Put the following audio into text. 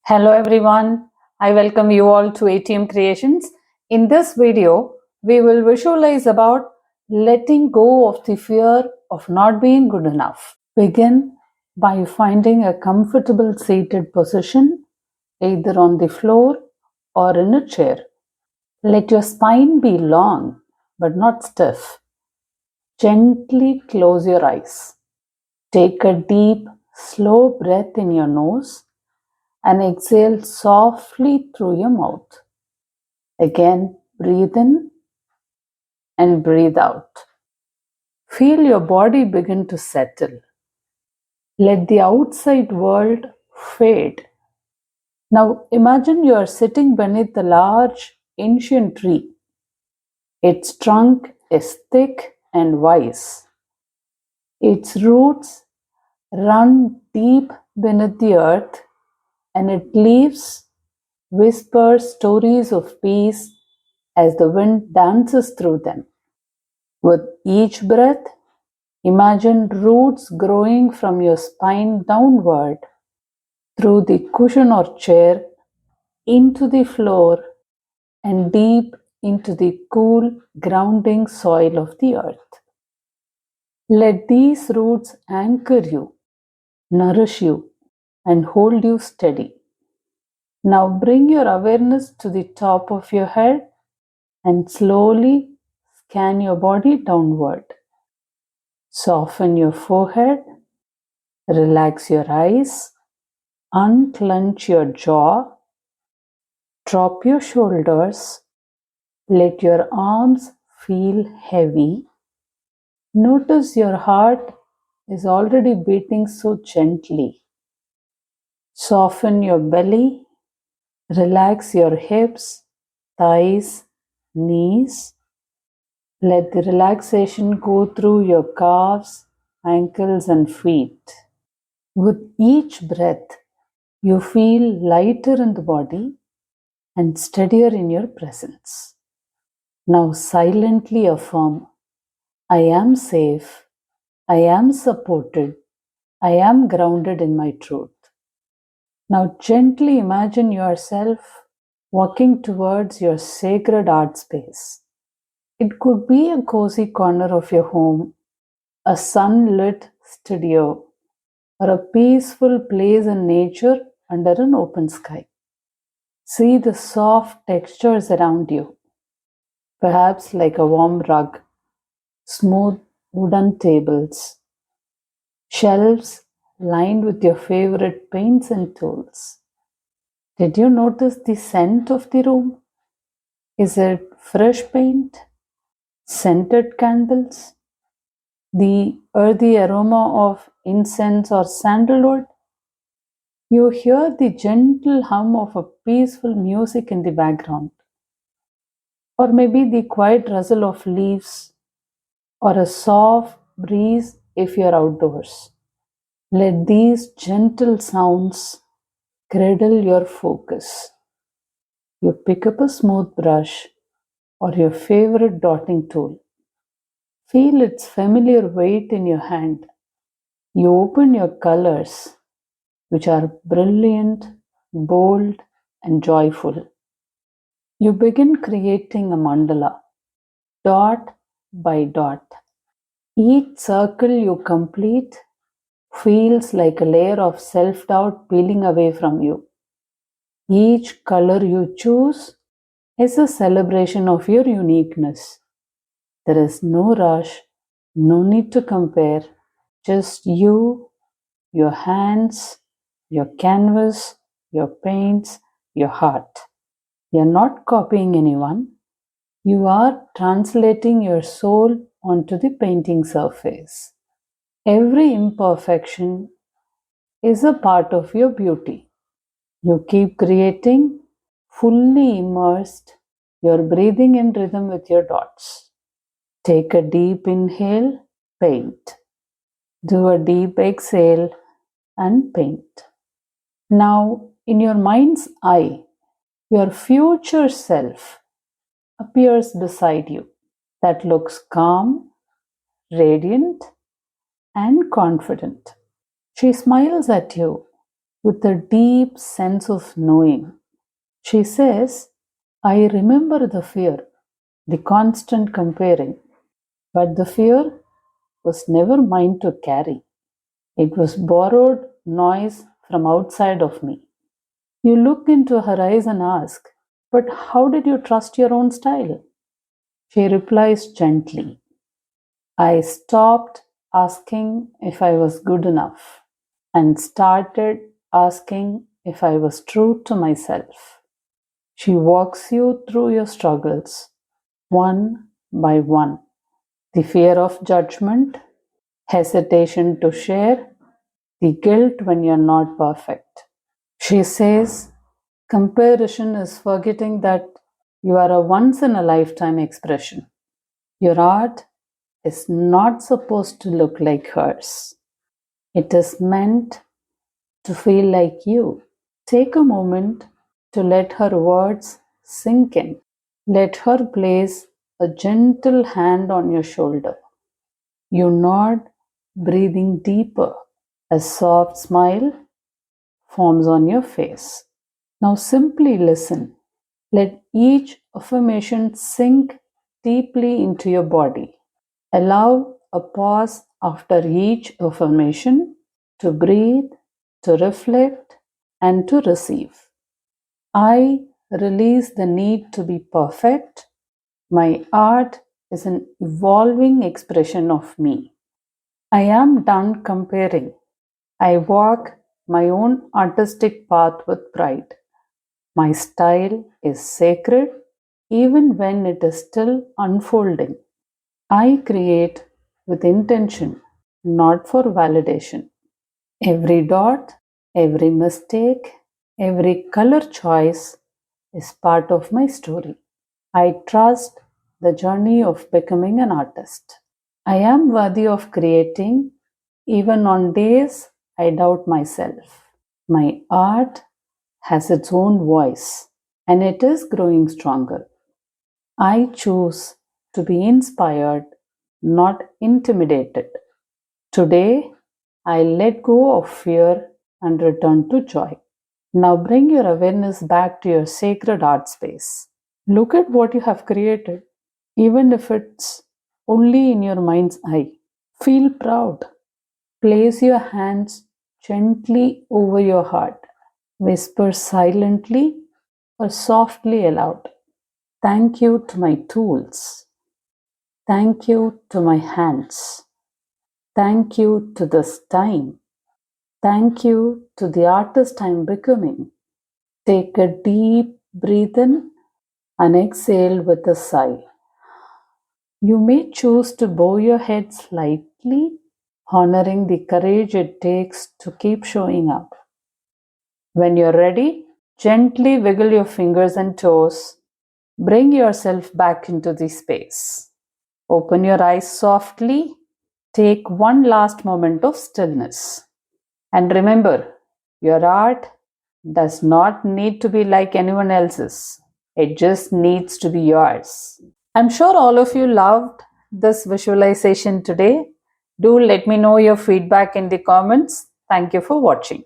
Hello everyone, I welcome you all to ATM Creations. In this video, we will visualize about letting go of the fear of not being good enough. Begin by finding a comfortable seated position, either on the floor or in a chair. Let your spine be long but not stiff. Gently close your eyes. Take a deep, slow breath in your nose and exhale softly through your mouth. Again, breathe in and breathe out. Feel your body begin to settle. Let the outside world fade. Now imagine you are sitting beneath a large ancient tree. Its trunk is thick and wise. Its roots run deep beneath the earth, and its leaves whisper stories of peace as the wind dances through them. With each breath, imagine roots growing from your spine downward, through the cushion or chair, into the floor, and deep into the cool, grounding soil of the earth. Let these roots anchor you, nourish you, and hold you steady. Now bring your awareness to the top of your head and slowly scan your body downward. Soften your forehead, relax your eyes, unclench your jaw, drop your shoulders, let your arms feel heavy. Notice your heart is already beating so gently. Soften your belly, relax your hips, thighs, knees. Let the relaxation go through your calves, ankles, and feet. With each breath, you feel lighter in the body and steadier in your presence. Now silently affirm, I am safe, I am supported, I am grounded in my truth. Now gently imagine yourself walking towards your sacred art space. It could be a cozy corner of your home, a sunlit studio, or a peaceful place in nature under an open sky. See the soft textures around you, perhaps like a warm rug, smooth wooden tables, shelves lined with your favorite paints and tools. Did you notice the scent of the room? Is it fresh paint, scented candles, the earthy aroma of incense or sandalwood? You hear the gentle hum of a peaceful music in the background, or maybe the quiet rustle of leaves, or a soft breeze if you're outdoors. Let these gentle sounds cradle your focus. You pick up a smooth brush or your favorite dotting tool. Feel its familiar weight in your hand. You open your colors, which are brilliant, bold, and joyful. You begin creating a mandala, dot by dot. Each circle you complete feels like a layer of self doubt peeling away from you. Each color you choose is a celebration of your uniqueness. There is no rush, no need to compare, just you, your hands, your canvas, your paints, your heart. You're not copying anyone, you are translating your soul onto the painting surface. Every imperfection is a part of your beauty. You keep creating, fully immersed. You're breathing in rhythm with your dots. Take a deep inhale, paint. Do a deep exhale and paint. Now, in your mind's eye, your future self appears beside you. That looks calm, radiant, and confident. She smiles at you, with a deep sense of knowing. She says, I remember the fear, the constant comparing, but the fear was never mine to carry. It was borrowed noise from outside of me. You look into her eyes and ask, but how did you trust your own style? She replies gently, I stopped asking if I was good enough and started asking if I was true to myself. She walks you through your struggles, one by one. The fear of judgment, hesitation to share, the guilt when you're not perfect. She says, comparison is forgetting that you are a once in a lifetime expression. Your art is not supposed to look like hers. It is meant to feel like you. Take a moment to let her words sink in. Let her place a gentle hand on your shoulder. You nod, breathing deeper. A soft smile forms on your face. Now simply listen. Let each affirmation sink deeply into your body. Allow a pause after each affirmation to breathe, to reflect, and to receive. I release the need to be perfect. My art is an evolving expression of me. I am done comparing. I walk my own artistic path with pride. My style is sacred even when it is still unfolding. I create with intention, not for validation. Every dot, every mistake, every color choice is part of my story. I trust the journey of becoming an artist. I am worthy of creating even on days I doubt myself. My art has its own voice and it is growing stronger. I choose to be inspired, not intimidated. Today, I let go of fear and return to joy. Now bring your awareness back to your sacred art space. Look at what you have created, even if it's only in your mind's eye. Feel proud. Place your hands gently over your heart. Whisper silently or softly aloud. Thank you to my tools. Thank you to my hands. Thank you to this time. Thank you to the artist I'm becoming. Take a deep breath in and exhale with a sigh. You may choose to bow your head slightly, honoring the courage it takes to keep showing up. When you're ready, gently wiggle your fingers and toes. Bring yourself back into the space. Open your eyes softly. Take one last moment of stillness. And remember, your art does not need to be like anyone else's. It just needs to be yours. I'm sure all of you loved this visualization today. Do let me know your feedback in the comments. Thank you for watching.